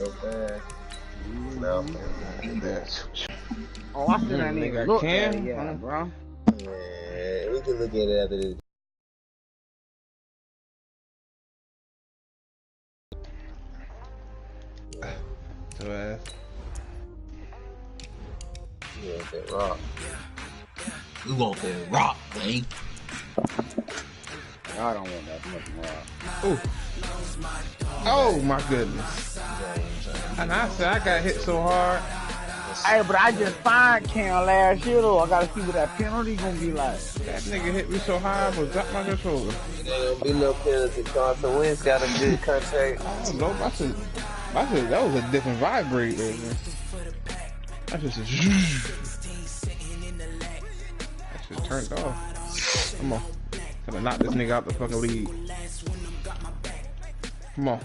so fast. No. Oh, I still ain't even looked at it yet, bro. Yeah, we can look at it after this. So ass. You want that rock. We want that rock, babe. I don't want that much rock. Ooh. Oh my goodness. And I said I got hit so hard. Hey, but I just fired Cam last year though. I gotta see what that penalty gonna be like. That nigga hit me so hard, I was dropped my controller. There ain't gonna be no penalty. Carson Wentz got a good contract. I don't know. I said that was a different vibrate there, man. That just that shit turned off. Come on. Gonna knock this nigga out the fucking league. Come on.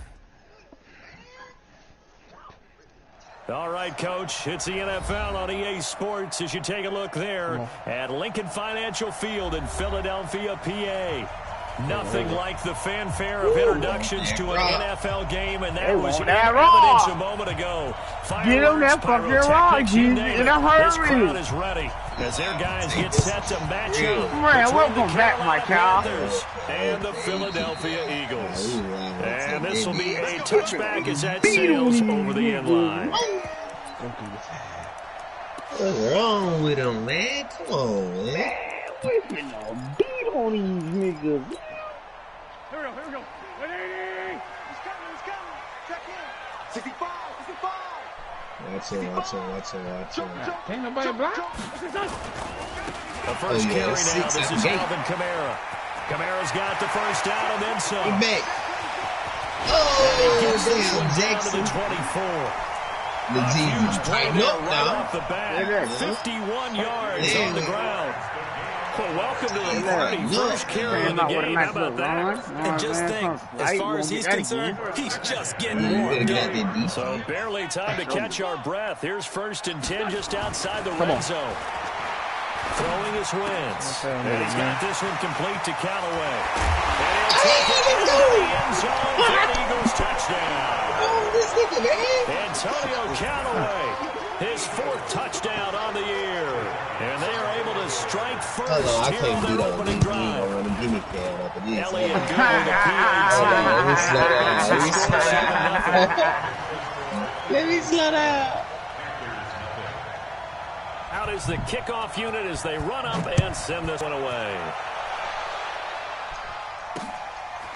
All right, Coach, it's the NFL on EA Sports as you take a look there at Lincoln Financial Field in Philadelphia, PA. Nothing like the fanfare of introductions to an NFL game, and that was evidence a moment ago. Get him that fucking rock, Jezzy, in a hurry. This crowd is ready as their guys get set to match up Man, welcome back, my child. And the Philadelphia Eagles. And this will be a touchback as that sails over the end line. What's wrong with him, man? Come on, man. Wait a minute, beat on these niggas. Here we go. 180. He's coming. Check in. 65. Watch it. Ain't nobody block. The first carry now. This is Alvin Kamara. Kamara's got the first down and then some. He back. Jackson. To the 24. The huge play right off the bat. 51 yards on the ground. Well, welcome to the party. First carry in the game. How about that? And just think, as far as he's concerned, he's just getting warmed up. So barely time to catch our breath. Here's 1st and 10 just outside the red zone. Throwing his Wentz. And he's got this one complete to Callaway. And he'll take it into the end zone for an Eagles touchdown. Antonio Callaway, his 4th touchdown on the year. And they are able to strike first here on their opening drive. Elliott Gould, the Let me slow down. Out is the kickoff unit as they run up and send this one away.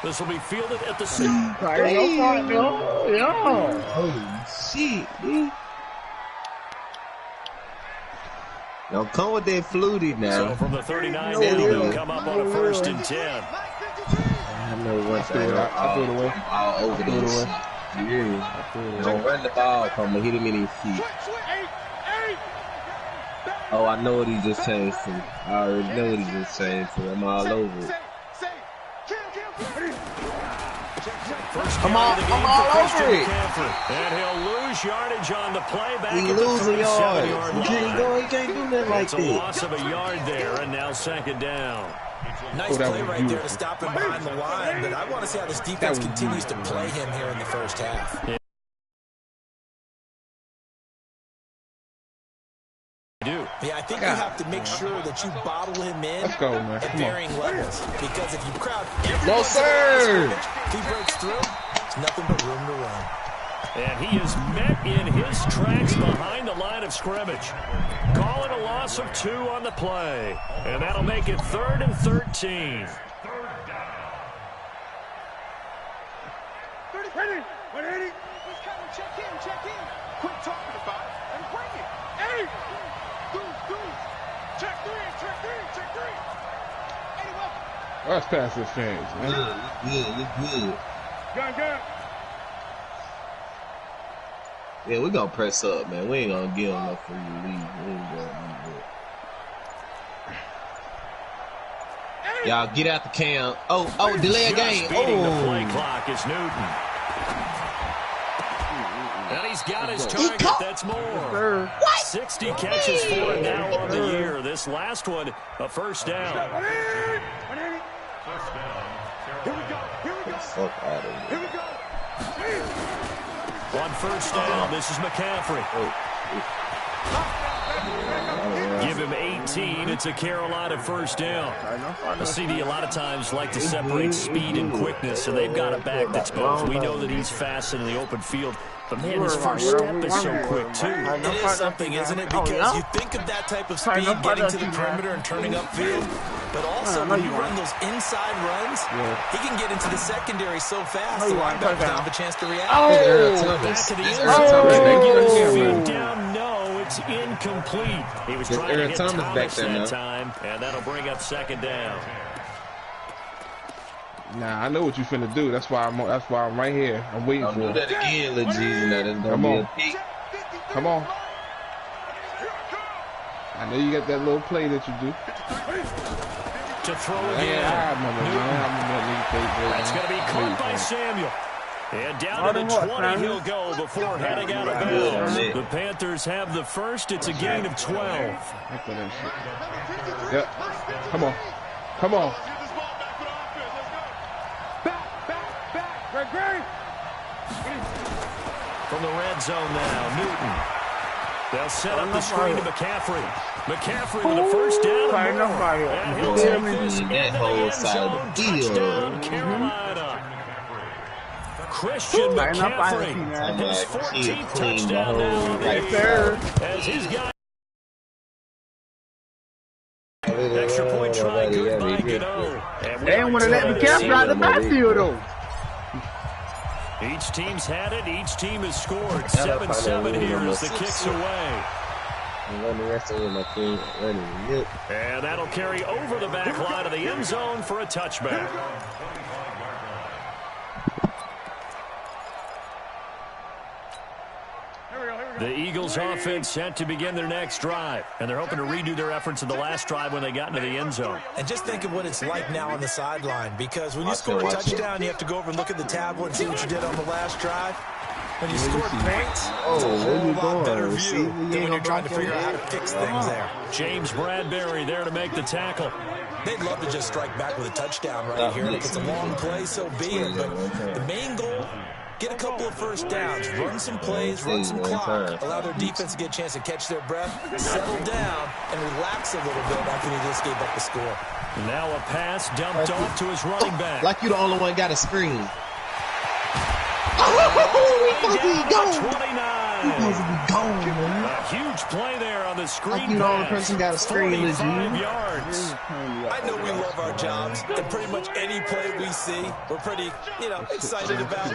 This will be fielded at the center. Holy shit, dude. Don't come with that flutie now. So from the 39, they'll come up on a 1st and 10. I know one thing. I threw it away. All over this. Yeah. Don't run the ball from him. Hit him in his feet. Oh, I know what he just changed to. I already know what he just changed to. I'm all over it. I'm all over it. And he'll lose yardage on the play back at the 37-yard line. He can't do nothing like that. It's a loss of a yard there, and now 2nd down. Nice play right there to stop him behind the line, but I want to see how this defense continues to play him here in the first half. Yeah, I think you have to make sure that you bottle him in at varying levels. Because if you crowd everyone, if he breaks through, there's nothing but room to run. And he is met in his tracks behind the line of scrimmage. Calling a loss of 2 on the play. And that'll make it 3rd and 13. 180. He's coming. Check in. Quit talking about it and bring it. Hey! Check three. Hey, welcome. Let's pass this change, man. Good. Gun. Yeah, we gonna press up, man. We ain't gonna give him enough for you to leave. We ain't gonna do it. Y'all get out the cam. Oh, delay a game. The play clock is Newton. And he's got his target. That's more. 60 catches for him now on the year. This last one, a 1st down. Here we go. Fuck out of here. Here we go. On first down, this is McCaffrey. Give him 18. It's a Carolina first down. The CD a lot of times like to separate speed and quickness, so they've got a back that's both. We know that he's fast in the open field, but man, his first step is so quick too. It is something, isn't it? Because you think of that type of speed, getting to the perimeter and turning upfield, but also when you run those inside runs, he can get into the secondary so fast, the linebackers don't have a chance to react. Back to the end. Down, no, it's incomplete. He was trying to hit Thomas that time, and that'll bring up second down. Nah, I know what you finna do. That's why I'm right here. I'm waiting for do that again, Lil Jeezy. Come on. Come on. I know you got that little play that you do. To throw again. That's going to be caught by Samuel. And down to the 20 he'll go before heading out of bounds. The Panthers have the first. It's a gain of 12. Yep. Come on. Come on. From the red zone now, Newton. They'll set up the screen to McCaffrey. McCaffrey with a first down. And he'll take this into the end zone. Touchdown, Carolina. Christian McCaffrey. His 14th touchdown now on the year. As his guy. Extra point try good by Gano. They don't want to let McCaffrey out of the backfield, though. Each team's had it. Each team has scored. 7-7 here as the kick's away. And that'll carry over the back line of the end zone for a touchback. The Eagles offense set to begin their next drive, and they're hoping to redo their efforts in the last drive when they got into the end zone. And just think of what it's like now on the sideline, because when you score a touchdown, you have to go over and look at the tablet and see what you did on the last drive. When you score points, it's a whole lot better view than when you're trying to figure out how to fix things there. James Bradbury there to make the tackle. They'd love to just strike back with a touchdown right here. If it's a long play, so be it. But the main goal, get a couple of first downs, run some plays, run some clock, allow their defense to get a chance to catch their breath, settle down, and relax a little bit after they just gave up the score. Now a pass dumped off to his running back. Like you the only one got a screen. A huge play there on the screen. You the only person got a screen. 45 yards. I know we love our jobs, and pretty much any play we see, we're pretty, excited about.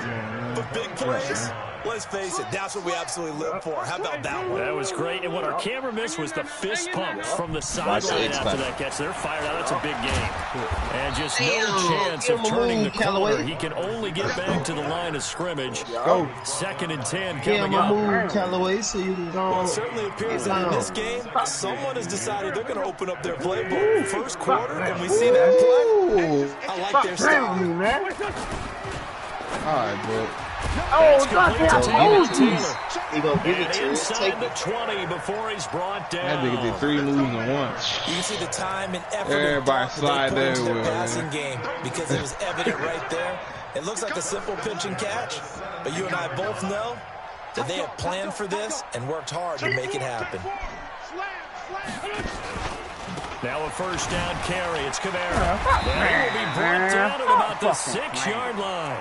But big plays, let's face it, that's what we absolutely live for. How about that one? That was great, and what our camera missed was the fist pump from the sideline after that catch. They're fired out. That's a big game. And just no chance of turning the corner. He can only get back to the line of scrimmage. Go. 2nd and 10 coming up. Callaway, so you can go. Well, it certainly appears that in this game, someone has decided they're going to open up their playbook. First quarter, and we see that play. I like their style. All right, bro. That's complete to Taylor. He gonna give it to you. Inside the 20 before he's brought down. That nigga did 3 moves in one. You can see the time and effort Everybody slide they put into there their with passing game, because it was evident right there. It looks like a simple pitch and catch, but you and I both know that they have planned for this and worked hard to make it happen. Now a first down carry. It's Kamara. And he will be brought down at about the 6-yard line.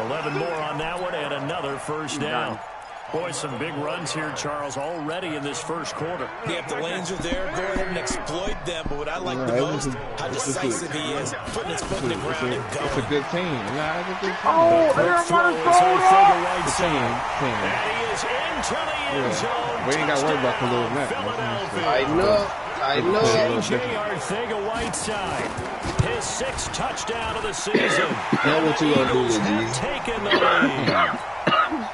11 more on that one and another first down. Boy, some big runs here, Charles, already in this first quarter. Yeah, if the lanes are there, go ahead and exploit them. But what I like the most, how decisive he is, putting his foot in the ground and going. It's a good team. Nah, it's a good team. Oh, Quick throw is over the right side. Team. And he is into the end zone. We ain't got to worry about the little net. Philadelphia. I know. J.J. Arcega-Whiteside. His 6th touchdown of the season. Now what you gonna do with these? Taking the lead.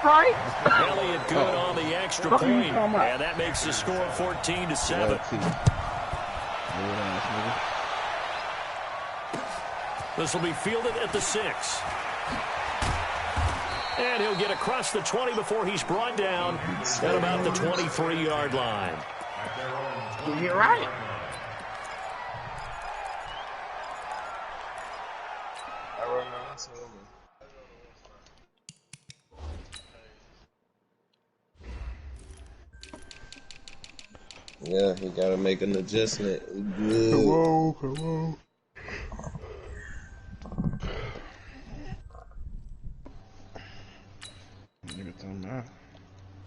Right? Elliott good on the extra point. And that makes the score 14-7. This will be fielded at the 6. And he'll get across the 20 before he's brought down at about the 23-yard line. You're right. Yeah, he gotta make an adjustment. Good. Come on, come on.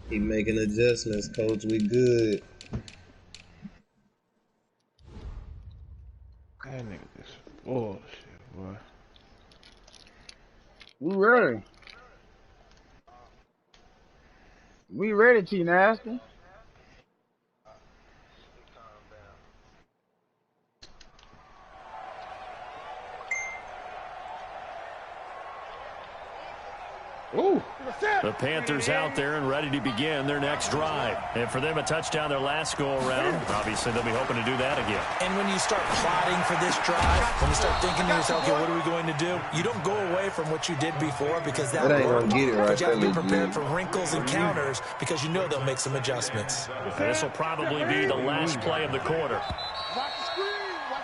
He making adjustments, coach. We good. That nigga this bullshit, boy. We ready. We ready, T Nasty. Ooh. The Panthers out there and ready to begin their next drive. And for them, a touchdown their last go-around. Obviously, they'll be hoping to do that again. And when you start plotting for this drive, when you start thinking to yourself, okay, what are we going to do? You don't go away from what you did before because that ain't worked. gonna get it right. But you have to be prepared for wrinkles and counters because you know they'll make some adjustments. This will probably be the last play of the quarter.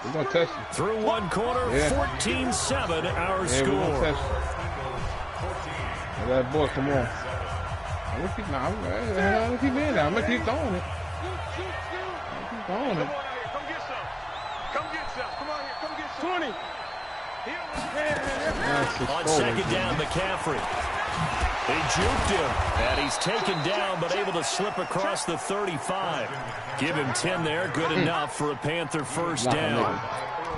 We're going to test you. Through one quarter, 14-7 our score. That boy, come on. I'm gonna keep being there. I'm gonna keep throwing it. Keep throwing it. Come get some. Come get some. Come on here. Come get some. 20. On second down, McCaffrey. They juked him, and he's taken down, but able to slip across the 35. Give him 10 there, good enough for a Panther first down.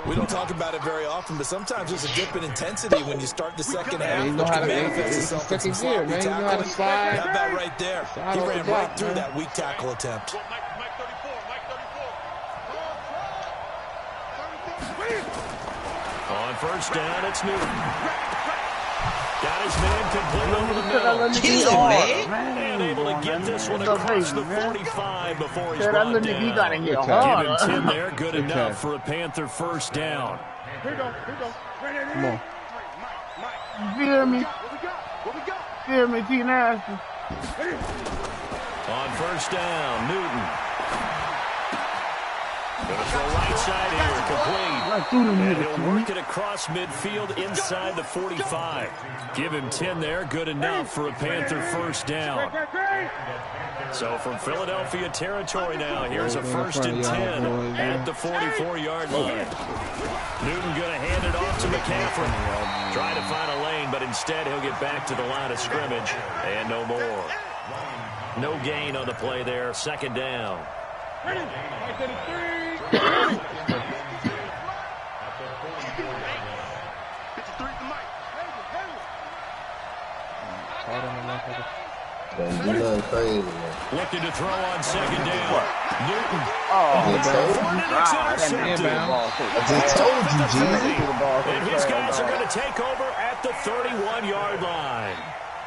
We don't talk about it very often, but sometimes there's a dip in intensity when you start the second half. You know how to manifest itself in some sloppy man. You know how to slide. How about right there? He ran right through that weak tackle attempt. On first down, it's Newton. Got his man complete over the middle. Kill him, man. And able to get this one across the 45 before he's brought down. He gotta get Give hard. him 10 there, good enough for a Panther first down. Here we go. Come on. You feel me? What we got? Feel me, T Nasty? On first down, Newton. Gonna throw right side here, complete. And he'll work it across midfield inside the 45. Give him 10 there, good enough for a Panther first down. So from Philadelphia territory now, here's a 1st and 10 at the 44-yard line. Newton gonna hand it off to McCaffrey. Trying to find a lane, but instead he'll get back to the line of scrimmage. And no more. No gain on the play there, second down. Don't do nothing crazy, man. Looking to throw on second down. Newton. I just told you, Jezzy. And his guys are going to take over at the 31-yard line.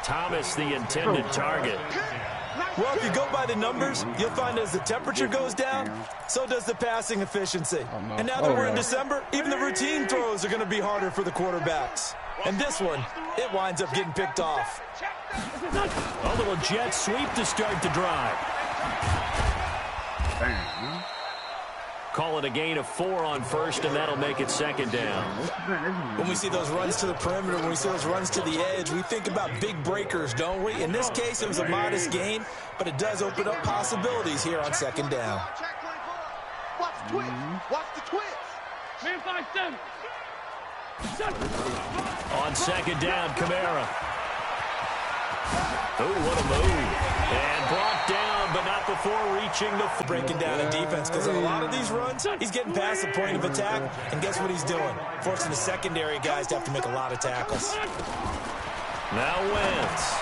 Thomas, the intended target. Well, if you go by the numbers, you'll find as the temperature goes down, so does the passing efficiency. And now that we're in December, even the routine throws are going to be harder for the quarterbacks. And this one, it winds up getting picked off. A little jet sweep to start the drive. Call it a gain of 4 on first, and that'll make it second down. When we see those runs to the perimeter, when we see those runs to the edge, we think about big breakers, don't we? In this case, it was a modest gain, but it does open up possibilities here on second down. Watch the twist. Watch the twist. Man, 5-7. On second down, Kamara. Oh, what a move. And brought down, but not before reaching the... Breaking down a defense, because in a lot of these runs, he's getting past the point of attack, and guess what he's doing? Forcing the secondary guys to have to make a lot of tackles. Now Wentz.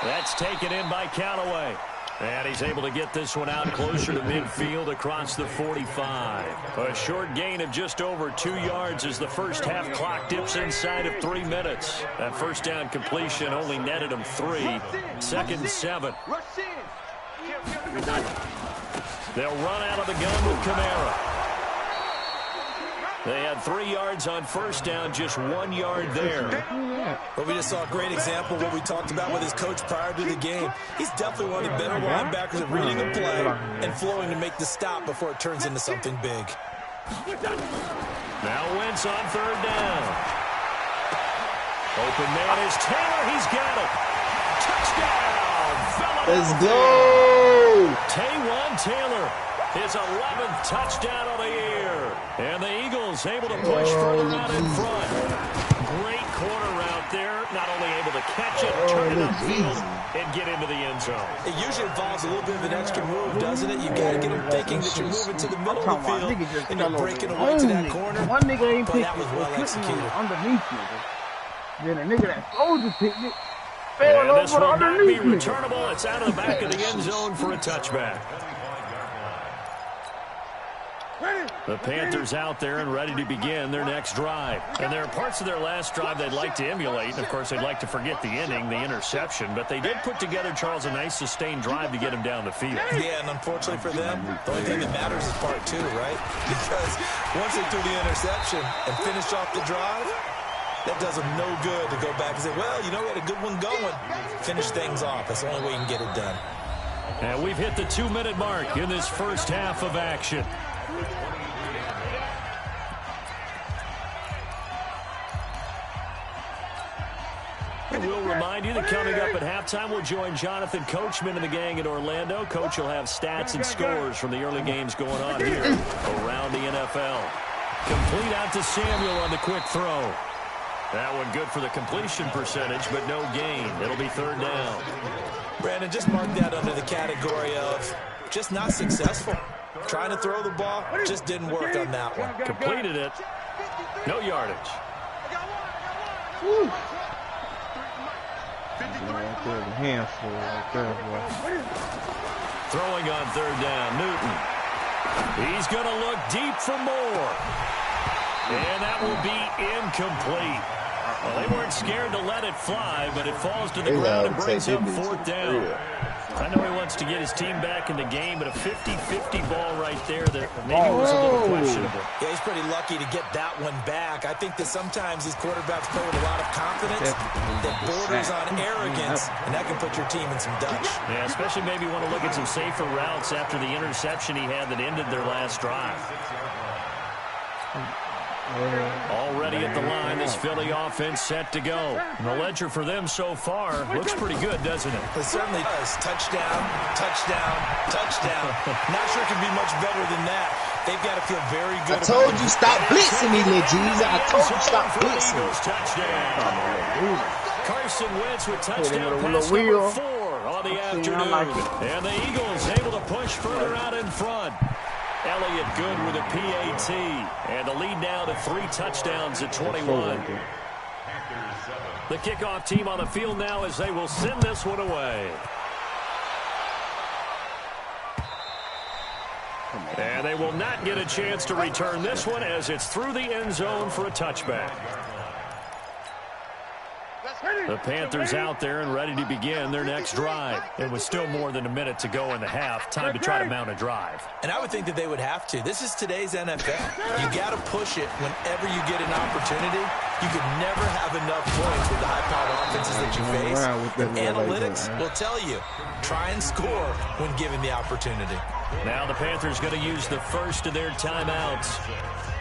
That's taken in by Callaway. And he's able to get this one out closer to midfield across the 45. A short gain of just over 2 yards as the first half clock dips inside of 3 minutes. That first down completion only netted him 3. 2nd and 7. They'll run out of the gun with Kamara. They had 3 yards on first down, just 1 yard there. But we just saw a great example of what we talked about with his coach prior to the game. He's definitely one of the better linebackers at reading a play and flowing to make the stop before it turns into something big. Now Wentz on third down. Open man is Taylor. He's got it. Touchdown. Let's go. Taywan Taylor His 11th touchdown of the year. And the Eagles able to push further out in front. Great corner route there. Not only able to catch it, turn it upfield, and get into the end zone. It usually involves a little bit of an extra move, doesn't it? You got to get them thinking that you're moving to the middle of the field and you're breaking away to that corner. One nigga ain't picked that was well executed. Underneath nigga. Then a nigga that soldier picked it. And this will not be returnable. It's out of the back of the end zone for a touchback. The Panthers out there and ready to begin their next drive. And there are parts of their last drive they'd like to emulate. And, of course, they'd like to forget the inning, the interception. But they did put together, Charles, a nice sustained drive to get him down the field. Yeah, and unfortunately for them, the only thing that matters is part two, right? Because once they threw the interception and finished off the drive, that does them no good to go back and say, well, you know, we had a good one going. Finish things off. That's the only way you can get it done. And we've hit the 2-minute mark in this first half of action. And we'll remind you that coming up at halftime, we'll join Jonathan Coachman and the gang in Orlando. Coach will have stats and scores from the early games going on here around the NFL. Complete out to Samuel on the quick throw. That one good for the completion percentage, but no gain. It'll be third down. Brandon, just mark that under the category of just not successful. Trying to throw the ball, just didn't work on that one. Completed it. No yardage. Woo. Right there, the handful right there, boy. Throwing on third down, Newton. He's going to look deep for more. And that will be incomplete. Well, they weren't scared to let it fly, but it falls to the ground and brings up fourth down. I know he wants to get his team back in the game, but a 50-50 ball right there that maybe was a little questionable. Yeah, he's pretty lucky to get that one back. I think that sometimes these quarterbacks play with a lot of confidence that borders on arrogance, and that can put your team in some dutch. Yeah, especially maybe want to look at some safer routes after the interception he had that ended their last drive. Already at the line, this Philly offense set to go. And the ledger for them so far looks pretty good, doesn't it? It certainly does. Touchdown, touchdown, touchdown. Not sure it can be much better than that. They've got to feel very good. I told you stop blitzing me, Lil Jeez. I told you stop blitzing me. Carson Wentz with touchdown pass number 4 on the afternoon. And the Eagles able to push further out in front. Elliott good with a PAT. And the lead now to 3 touchdowns at 21. The kickoff team on the field now as they will send this one away. And they will not get a chance to return this one as it's through the end zone for a touchback. The Panthers out there and ready to begin their next drive. It was still more than a minute to go in the half. Time to try to mount a drive. And I would think that they would have to. This is today's NFL. You got to push it whenever you get an opportunity. You could never have enough points with the high-powered offenses that you face. And analytics will tell you, try and score when given the opportunity. Now the Panthers going to use the first of their timeouts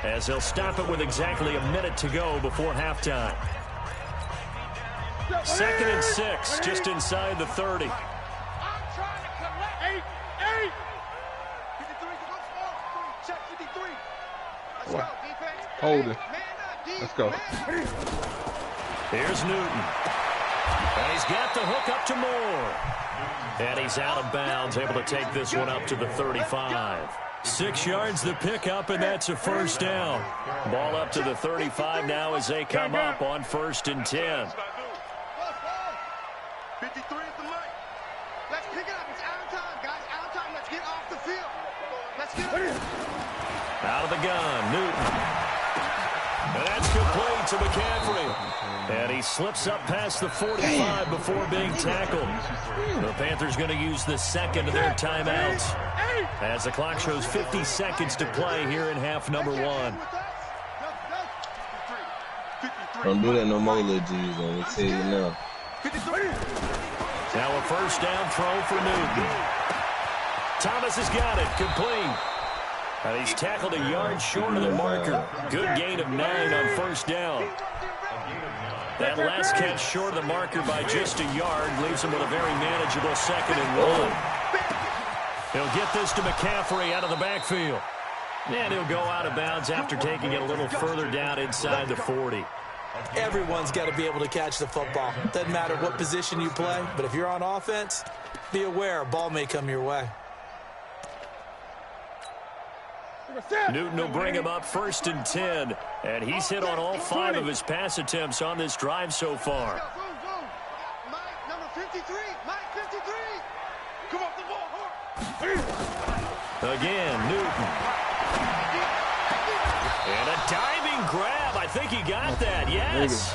as they'll stop it with exactly a minute to go before halftime. 2nd and 6, just inside the 30. Hold it. Let's go. Here's Newton. And he's got the hook up to Moore. And he's out of bounds, able to take this one up to the 35. 6 yards the pickup, and that's a first down. Ball up to the 35 now as they come up on 1st and 10. 53 is the line. Let's pick it up. It's out of time, guys. Out of time. Let's get off the field. Let's get it. Out of the gun, Newton. And that's complete to McCaffrey. And he slips up past the 45 before being tackled. The Panthers going to use the second of their timeouts as the clock shows 50 seconds to play here in half number 1. Don't do that no more, Lil Jeez. I'm going to tell you now. Now a first down throw for Newton. Thomas has got it, complete. And he's tackled a yard short of the marker. Good gain of 9 on first down. That last catch short of the marker by just a yard leaves him with a very manageable 2nd and 1. He'll get this to McCaffrey out of the backfield. And he'll go out of bounds after taking it a little further down inside the 40. Everyone's got to be able to catch the football. Doesn't matter what position you play, but if you're on offense, be aware a ball may come your way. Newton will bring him up 1st and 10, and he's hit on all 5 of his pass attempts on this drive so far. Mike, number 53. Mike, 53. Come off the ball. Again, Newton. And a diving grab. I think he got that. Yes.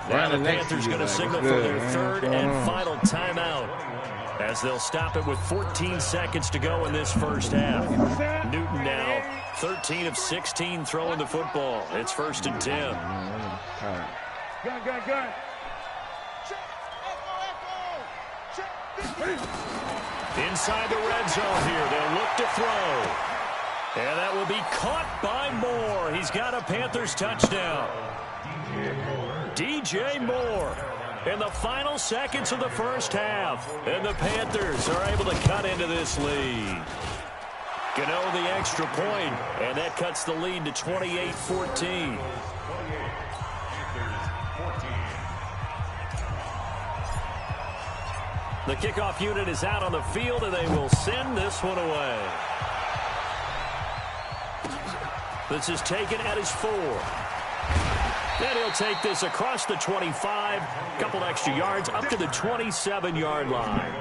Now the Panthers going to signal for their 3rd and final timeout, as they'll stop it with 14 seconds to go in this first half. Newton now 13 of 16 throwing the football. It's 1st and 10. Gun. Inside the red zone here. They'll look to throw. And that will be caught by Moore. He's got a Panthers touchdown. DJ Moore in the final seconds of the first half. And the Panthers are able to cut into this lead. Gano the extra point, and that cuts the lead to 28-14. The kickoff unit is out on the field, and they will send this one away. This is taken at his 4. Then he'll take this across the 25, couple extra yards up to the 27-yard line.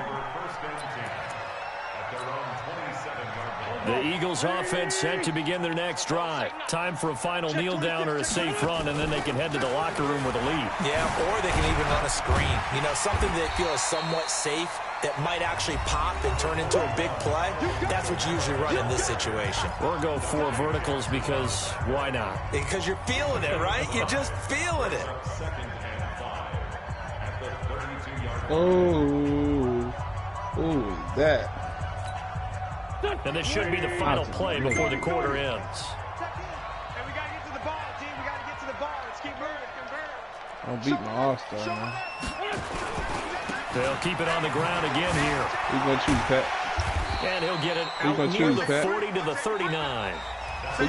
The Eagles offense set to begin their next drive. Time for a final kneel down or a safe run, and then they can head to the locker room with a lead. Yeah, or they can even run a screen. You know, something they feel is somewhat safe that might actually pop and turn into a big play. That's what you usually run in this situation. Or go 4 verticals because why not? Because you're feeling it, right? You're just feeling it. That. And this should be the final play before the quarter ends. And we got to get to the ball, team. We got to get to the ball. Let's keep moving. Don't beat my all-star, man. They'll keep it on the ground again here. Who's going to choose, Pat? And he'll get it out near the 40 to the 39.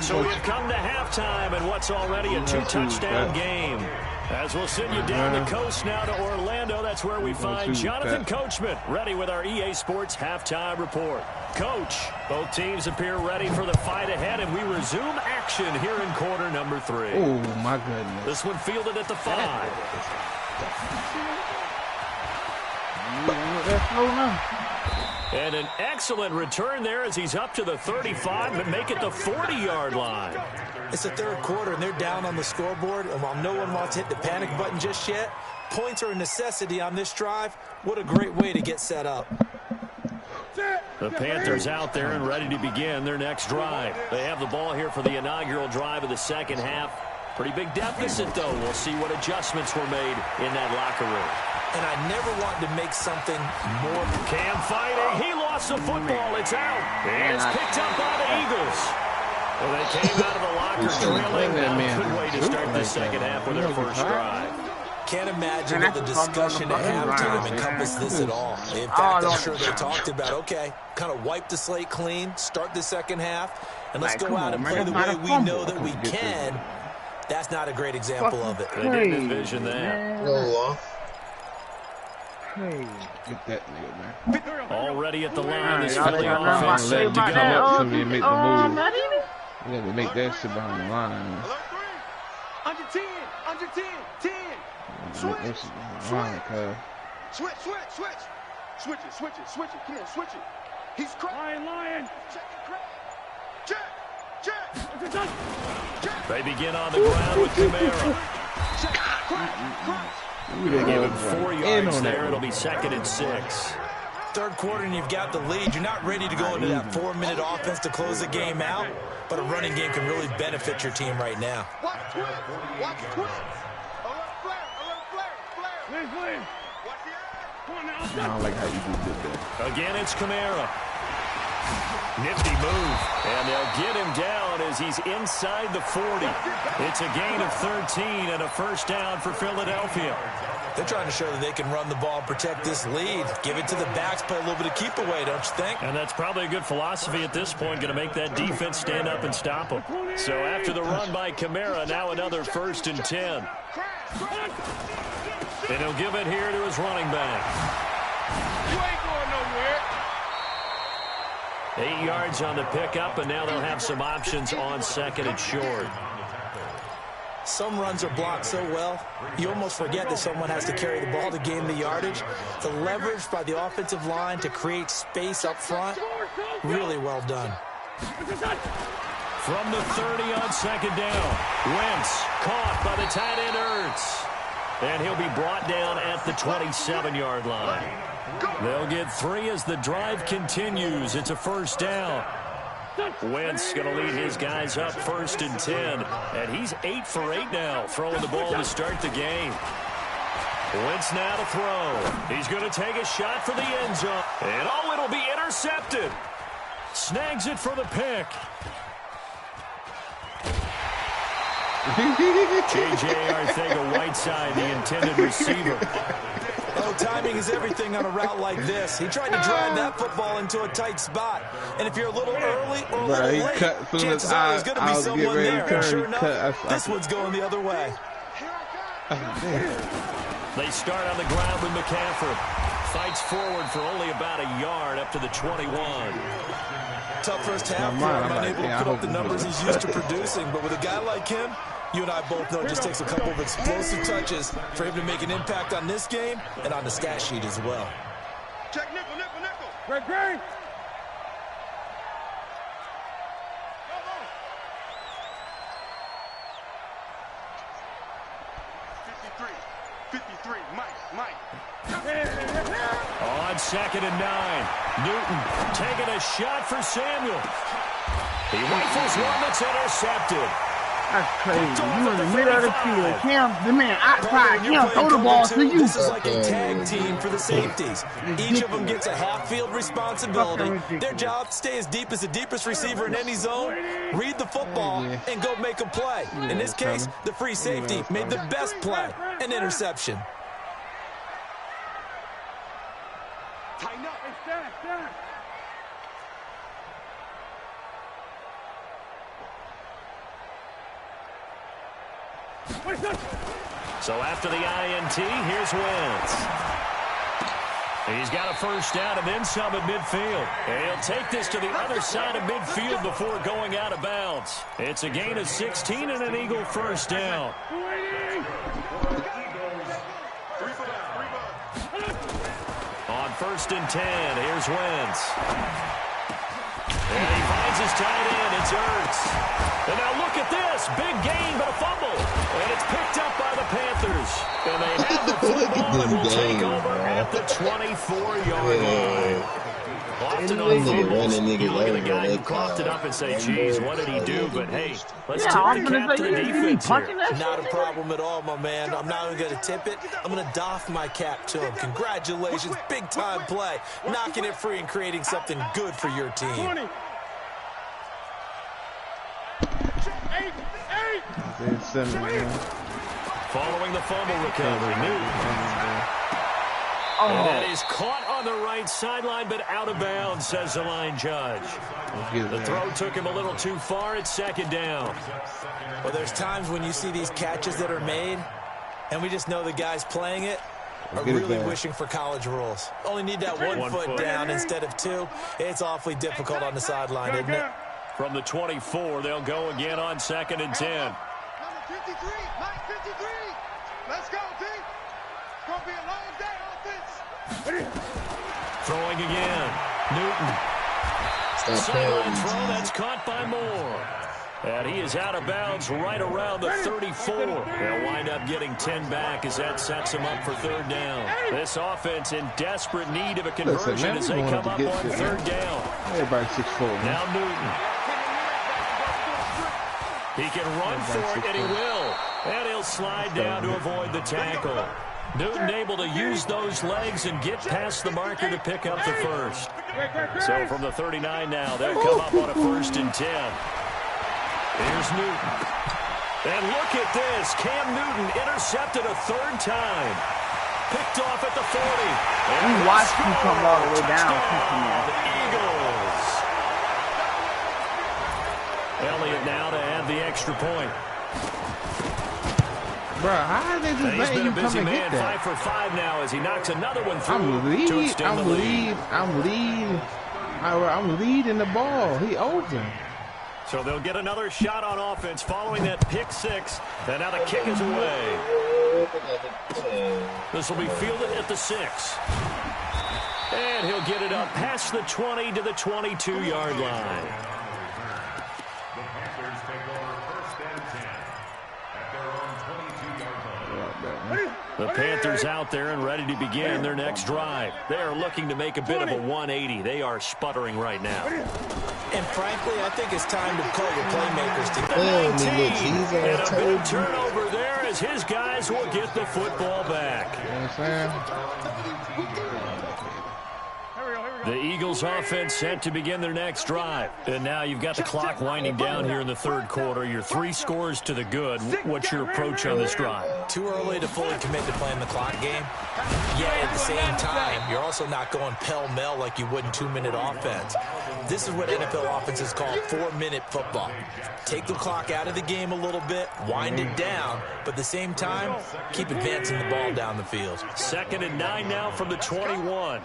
So we've come to halftime in what's already a 2-touchdown game. As we'll send you down the coast now to Orlando, that's where we find Jonathan Coachman, ready with our EA Sports halftime report. Coach, both teams appear ready for the fight ahead, and we resume action here in quarter number 3. Oh, my goodness. This one fielded at the 5. And an excellent return there as he's up to the 35, but make it the 40-yard line. It's the 3rd quarter, and they're down on the scoreboard. And while no one wants to hit the panic button just yet, points are a necessity on this drive. What a great way to get set up. The Panthers out there and ready to begin their next drive. They have the ball here for the inaugural drive of the second half. Pretty big deficit, though. We'll see what adjustments were made in that locker room. And I never wanted to make something more. Cam fighting. He lost the football. It's out. And it's picked up by the Eagles. Well, they came out of the locker trailing. Good way to start the second half with their first drive. Can't imagine that the discussion at halftime encompassed this at all. In fact, I'm sure they talked about, okay, kind of wipe the slate clean, start the second half, and let's go out and play the way we know that we can. That's not a great example of it. They didn't envision that. Get that nigga, man. Already at the line, this Philly offense set to go. Somebody make the move. You got to make that shit behind the line. Man. Under 10. 10. Switch. Switch it. Come on, switch it. He's crying. Lion. Check. They begin on the ground with Kamara. They give him 4 yards there. It'll be 2nd and 6. 3rd quarter and you've got the lead. You're not ready to go into that 4-minute offense to close the game out, but a running game can really benefit your team right now. Watch twist. Alert flare. Watch the eye. I don't like how you did that. Again, it's Kamara. Nifty move, and they'll get him down as he's inside the 40. It's a gain of 13 and a first down for Philadelphia. They're trying to show that they can run the ball and protect this lead. Give it to the backs, play a little bit of keep away, don't you think? And that's probably a good philosophy at this point, going to make that defense stand up and stop them. So after the run by Kamara, now another 1st and 10. And he'll give it here to his running back. You ain't going nowhere. 8 yards on the pickup, and now they'll have some options on 2nd and short. Some runs are blocked so well, you almost forget that someone has to carry the ball to gain the yardage. The leverage by the offensive line to create space up front, really well done. From the 30 on 2nd down, Wentz caught by the tight end Ertz. And he'll be brought down at the 27-yard line. They'll get 3 as the drive continues. It's a 1st down. Wentz going to lead his guys up 1st and 10. And he's 8 for 8 now, throwing the ball to start the game. Wentz now to throw. He's going to take a shot for the end zone. And oh, it'll be intercepted. Snags it for the pick. J.J. Arcega-Whiteside, the intended receiver. Oh, timing is everything on a route like this. He tried to drive that football into a tight spot. And if you're a little early or a little late, chances are there's going to be someone there. And sure enough, this one's going the other way. They start on the ground with McCaffrey. Fights forward for only about a yard up to the 21. Tough first half for him, unable to put up the numbers he's used to producing. But with a guy like him, you and I both know it just takes a couple of explosive touches for him to make an impact on this game and on the stat sheet as well. Check nickel, nickel, nickel. Great. 53, Mike. On 2nd and 9, Newton taking a shot for Samuel. He rifles one that's intercepted. That's crazy. You in the middle of the field. Cam, the man outside. Cam, throw the ball to you. This is like a tag team for the safeties. Each of them gets a half-field responsibility. Their job, stay as deep as the deepest receiver in any zone, read the football, and go make a play. In this case, the free safety made the best play, an interception. Tighten up. So after the INT, here's Wentz. He's got a 1st down and then some at midfield. And he'll take this to the other side of midfield before going out of bounds. It's a gain of 16 and an Eagle 1st down. On 1st and 10, here's Wentz. And he finds his tight end. It's Ertz. And now look at this. Big gain, but a fumble. And it's picked up by the Panthers. And they have the football and will take over at the 24-yard line. Often on fumbles, you look at the guy who coughed it up and say, geez, what did he do? But, hey, let's tip the cap to the defense here. Not a problem at all, my man. I'm not even going to tip it. I'm going to doff my cap to him. Congratulations. Big-time play. Knocking it free and creating something good for your team. Following the fumble recovery, Newton. And that is caught on the right sideline, but out of bounds, says the line judge. The throw took him a little too far at 2nd down. Well, there's times when you see these catches that are made, and we just know the guys playing it are really wishing for college rules. Only need that one foot down instead of 2. It's awfully difficult on the sideline, isn't it? From the 24, they'll go again on 2nd and 10. Number 53, Mike 53. Let's go, D. It's going to be a long day, offense. Throwing again. Newton. Sideline throw, that's caught by Moore. And he is out of bounds right around the 34. They'll wind up getting 10 back as that sets them up for 3rd down. This offense in desperate need of a conversion as they come up on 3rd down. Everybody 6'4". Now Newton. He can run for it, and he will. And he'll slide down to avoid the tackle. Newton able to use those legs and get past the marker to pick up the 1st. So from the 39 now, they'll come up on a 1st and 10. Here's Newton. And look at this. Cam Newton intercepted a 3rd time. Picked off at the 40. We watched him come all the way down. Eagles. Elliott now to add the extra point. Bro, how are they just letting you come and get that? 5 for 5 now as he knocks another one through. I'm leading the ball. He open. So they'll get another shot on offense following that pick 6. And now the kick is away. This will be fielded at the 6. And he'll get it up past the 20 to the 22-yard line. The Panthers out there and ready to begin their next drive. They are looking to make a bit of a 180. They are sputtering right now. And frankly, I think it's time to call your playmakers to and a big turnover there as his guys will get the football back. You know what I'm saying? The Eagles offense set to begin their next drive. And now you've got the clock winding down here in the third quarter. Your 3 scores to the good. What's your approach on this drive? Too early to fully commit to playing the clock game. Yet at the same time, you're also not going pell-mell like you would in 2-minute offense. This is what NFL offenses call 4-minute football. Take the clock out of the game a little bit, wind it down, but at the same time, keep advancing the ball down the field. 2nd and 9 now from the 21.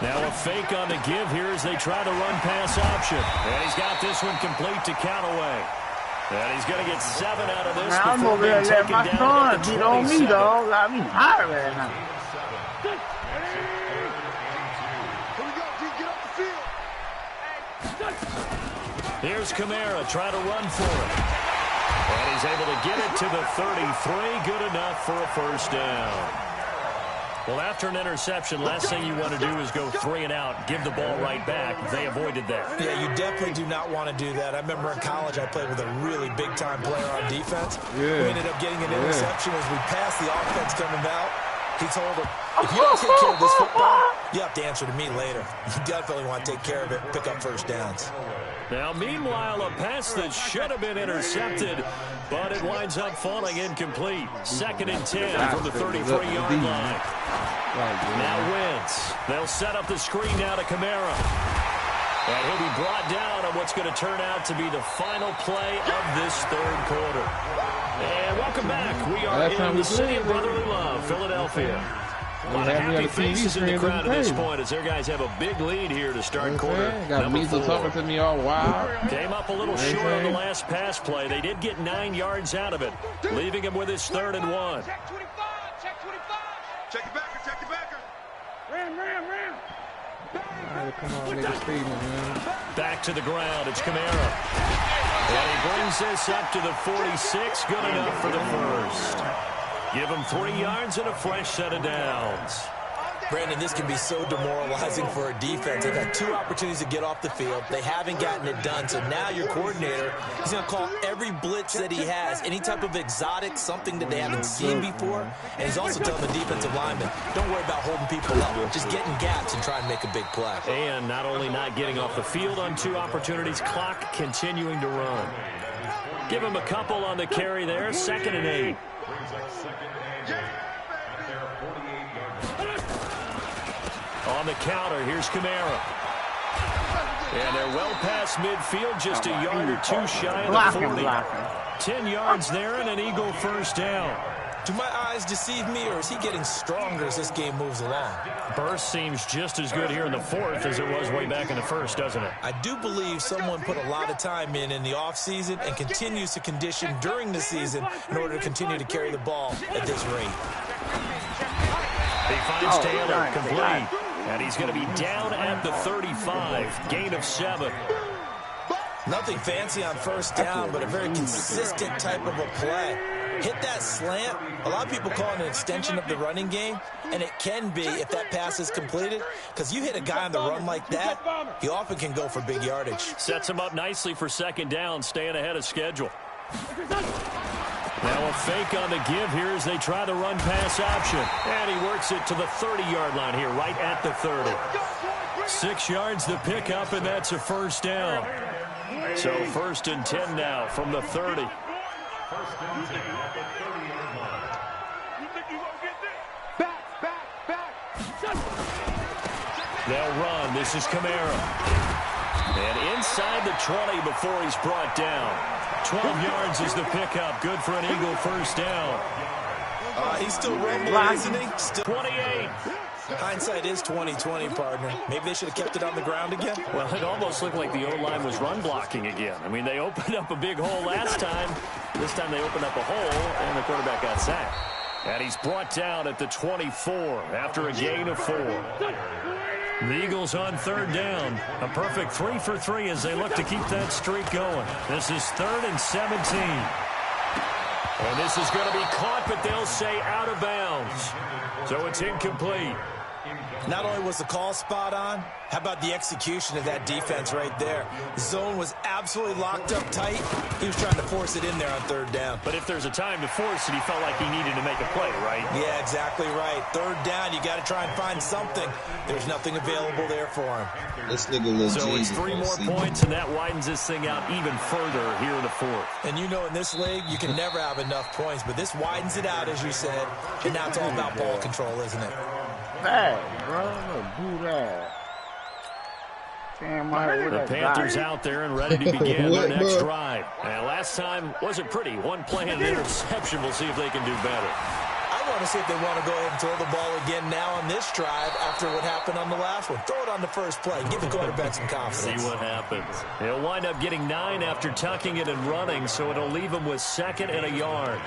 Now a fake on the give here as they try to run pass option. And he's got this one complete to Callaway. And he's going to get 7 out of this. I'm over there letting my son beat on me, dog. Got me hot right now. Here we go, D. Get up the field. Here's Kamara trying to run for it. And he's able to get it to the 33. Good enough for a first down. Well, after an interception, last thing you want to do is go 3 and out, give the ball right back. They avoided that. Yeah, you definitely do not want to do that. I remember in college I played with a really big-time player on defense. Yeah. We ended up getting an interception as we passed the offense coming out. He told him, if you don't take care of this football, you have to answer to me later. You definitely want to take care of it, pick up first downs. Now, meanwhile, a pass that should have been intercepted, but it winds up falling incomplete. 2nd and 10 from the 33-yard line. Now Wentz. They'll set up the screen now to Kamara. And he'll be brought down on what's going to turn out to be the final play of this third quarter. And welcome back. We are in the city of brotherly love, Philadelphia. A lot of happy faces in the crowd at this point as their guys have a big lead here to start quarter got Measles talking to me all wild. Came up a little short on the last pass play. They did get 9 yards out of it, leaving him with his 3rd and 1. Check 25, check 25. Check your backer, check your backer. Ram. Come on, nigga, Steven, man. Back to the ground, it's Kamara. And he brings this up to the 46, good enough for the first. Give him 3 yards and a fresh set of downs. Brandon, this can be so demoralizing for a defense. They've had 2 opportunities to get off the field. They haven't gotten it done. So now your coordinator, he's going to call every blitz that he has, any type of exotic, something that they haven't seen before. And he's also telling the defensive lineman, don't worry about holding people up. Just get in gaps and try and make a big play. And not only not getting off the field on 2 opportunities, clock continuing to run. Give him a couple on the carry there, 2nd and 8. On the counter, here's Kamara. And they're well past midfield, just a yard or 2 shy of the 40. 10 yards there and an Eagle first down. Do my eyes deceive me, or is he getting stronger as this game moves along? Burst seems just as good here in the 4th as it was way back in the 1st, doesn't it? I do believe someone put a lot of time in the offseason and continues to condition during the season in order to continue to carry the ball at this rate. He finds Taylor complete, and he's going to be down at the 35, gain of 7. Nothing fancy on first down, but a very consistent type of a play. Hit that slant. A lot of people call it an extension of the running game, and it can be if that pass is completed, because you hit a guy on the run like that, he often can go for big yardage. Sets him up nicely for 2nd down, staying ahead of schedule. Now a fake on the give here as they try the run pass option. And he works it to the 30-yard line here, right at the 30. 6 yards the pickup, and that's a first down. So 1st and 10 now from the 30. They'll run. This is Kamara. And inside the 20 before he's brought down. 12 yards is the pickup. Good for an Eagle first down. He's still rumbling, isn't he? Still 28. Hindsight is 20/20, partner. Maybe they should have kept it on the ground again. Well, it almost looked like the O-line was run blocking again. I mean, they opened up a big hole last time. This time they opened up a hole, and the quarterback got sacked. And he's brought down at the 24 after a gain of 4. The Eagles on third down. A perfect 3 for 3 as they look to keep that streak going. This is 3rd and 17. And this is going to be caught, but they'll say out of bounds. So it's incomplete. Not only was the call spot on, how about the execution of that defense right there? The zone was absolutely locked up tight. He was trying to force it in there on third down. But if there's a time to force it, he felt like he needed to make a play, right? Yeah, exactly right. Third down, you got to try and find something. There's nothing available there for him. This nigga legit. So it's 3 more points, and that widens this thing out even further here in the 4th. And you know in this league, you can never have enough points, but this widens it out, as you said. And now it's all about ball control, isn't it? Bad, bro. Do that. Damn, the Panthers out there and ready to begin their next drive. And last time wasn't pretty. 1 play and an interception. We'll see if they can do better. I want to see if they want to go ahead and throw the ball again now on this drive after what happened on the last one. Throw it on the first play. Give the quarterback some confidence. See what happens. He'll wind up getting 9 after tucking it and running, so it'll leave him with 2nd and a yard.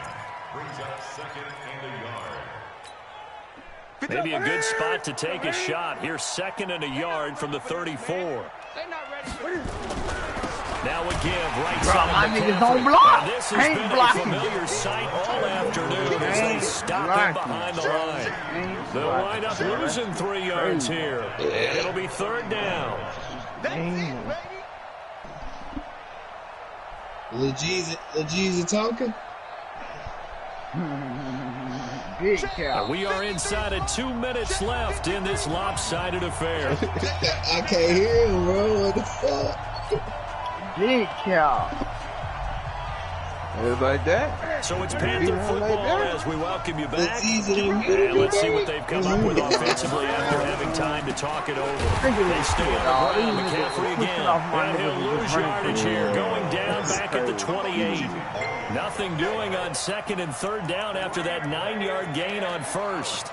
Maybe a good spot to take a shot. Here's 2nd and a yard from the 34. Now a give right side. My niggas don't block. And this has been a familiar sight all afternoon as they stop him behind the line. They'll wind up losing 3 yards here. And it'll be 3rd down. Lil Jeezy talking? Big cow. We are inside of 2 minutes left in this lopsided affair. I can't hear him, bro. What the fuck? Big cow. It's like that. So it's Panther football as we welcome you back. And let's see what they've come up with offensively after having time to talk it over. They stay on the ground. McCaffrey again. And he'll lose yardage here. Going down back at the 28. Nothing doing on 2nd and 3rd down after that 9-yard gain on 1st.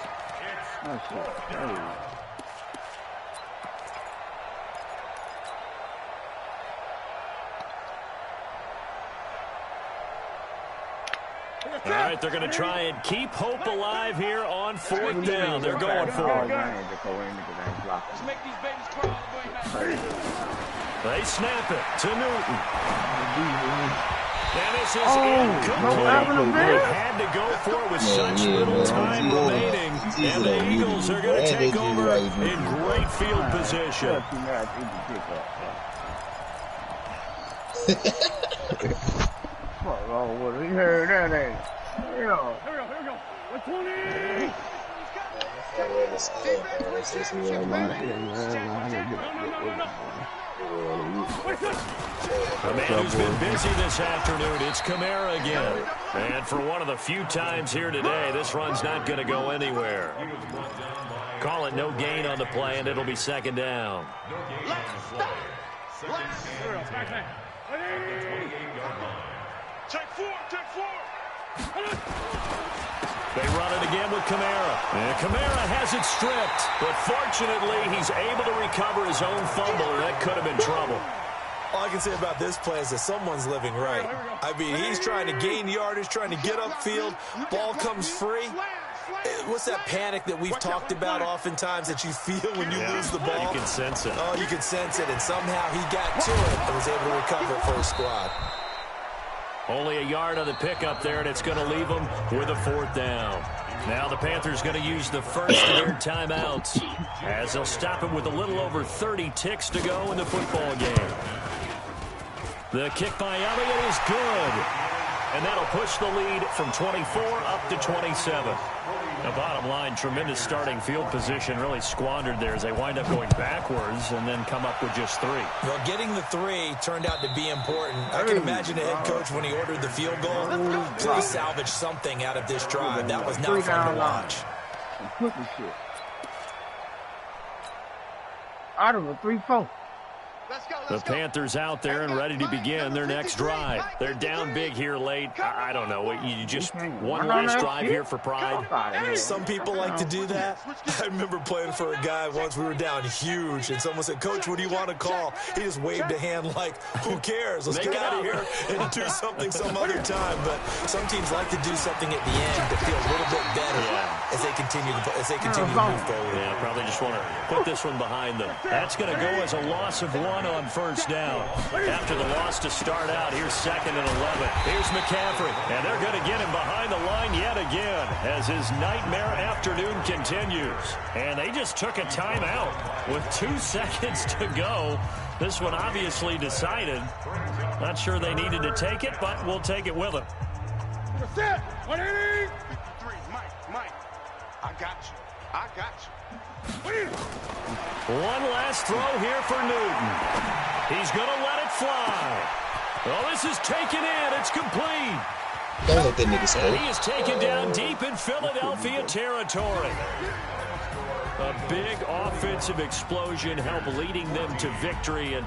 All right, they're going to try and keep hope alive here on 4th down. They're going for it. They snap it to Newton. And this is incomplete. They had to go for it with such little time remaining. And the Eagles are going to take over in great field position. Oh, what he heard that? Here we go. 20. The man who's been busy this afternoon, it's Kamara again. And for one of the few times here today, this run's not going to go anywhere. Call it no gain on the play, and it'll be 2nd down. They run it again with Kamara. And Kamara has it stripped. But fortunately, he's able to recover his own fumble, and that could have been trouble. All I can say about this play is that someone's living right. I mean, he's trying to gain yardage, trying to get upfield. Ball comes free. What's that panic that we've talked about oftentimes that you feel when you lose the ball? You can sense it. Oh, you can sense it. And somehow he got to it and was able to recover for his squad. Only a yard on the pickup there, and it's going to leave them with a 4th down. Now the Panthers going to use the first of their timeouts as they'll stop him with a little over 30 ticks to go in the football game. The kick by Elliott is good, and that'll push the lead from 24 up to 27. The bottom line, tremendous starting field position, really squandered there as they wind up going backwards and then come up with just 3. Well, getting the 3 turned out to be important. I can imagine the head coach when he ordered the field goal, please salvage something out of this drive. That was not fun to watch. Out of a 3-4. The Panthers out there and ready to begin their next drive. They're down big here late. I don't know. You just one last drive here for pride. Some people like to do that. I remember playing for a guy once. We were down huge, and someone said, "Coach, what do you want to call?" He just waved a hand like, "Who cares? Let's get out of here and do something some other time." But some teams like to do something at the end to feel a little bit better as they continue to move forward. Yeah, probably just want to put this one behind them. That's going to go as a loss of 1 on first down. After the loss to start out, here's 2nd and 11. Here's McCaffrey, and they're going to get him behind the line yet again as his nightmare afternoon continues. And they just took a timeout with 2 seconds to go. This one obviously decided. Not sure they needed to take it, but we'll take it with them. Set. 180. Mike. I got you. One last throw here for Newton. He's going to let it fly. Oh, this is taken in. It's complete. Don't let that nigga say. And he is taken down deep in Philadelphia territory. A big offensive explosion helped leading them to victory. And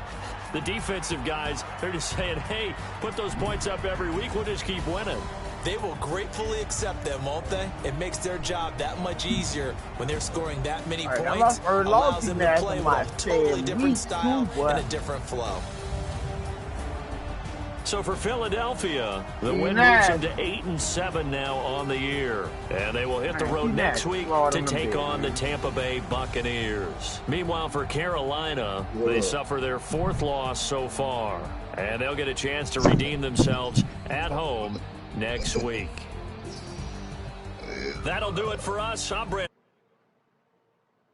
the defensive guys, they're just saying, hey, put those points up every week. We'll just keep winning. They will gratefully accept them, won't they? It makes their job that much easier when they're scoring that many points. Allows them to play with a totally different style and a different flow. So for Philadelphia, the win moves them to 8-7 now on the year. And they will hit the road next week to take on the Tampa Bay Buccaneers. Meanwhile, for Carolina, they suffer their 4th loss so far. And they'll get a chance to redeem themselves at home next week. That'll do it for us. I'm Brandon.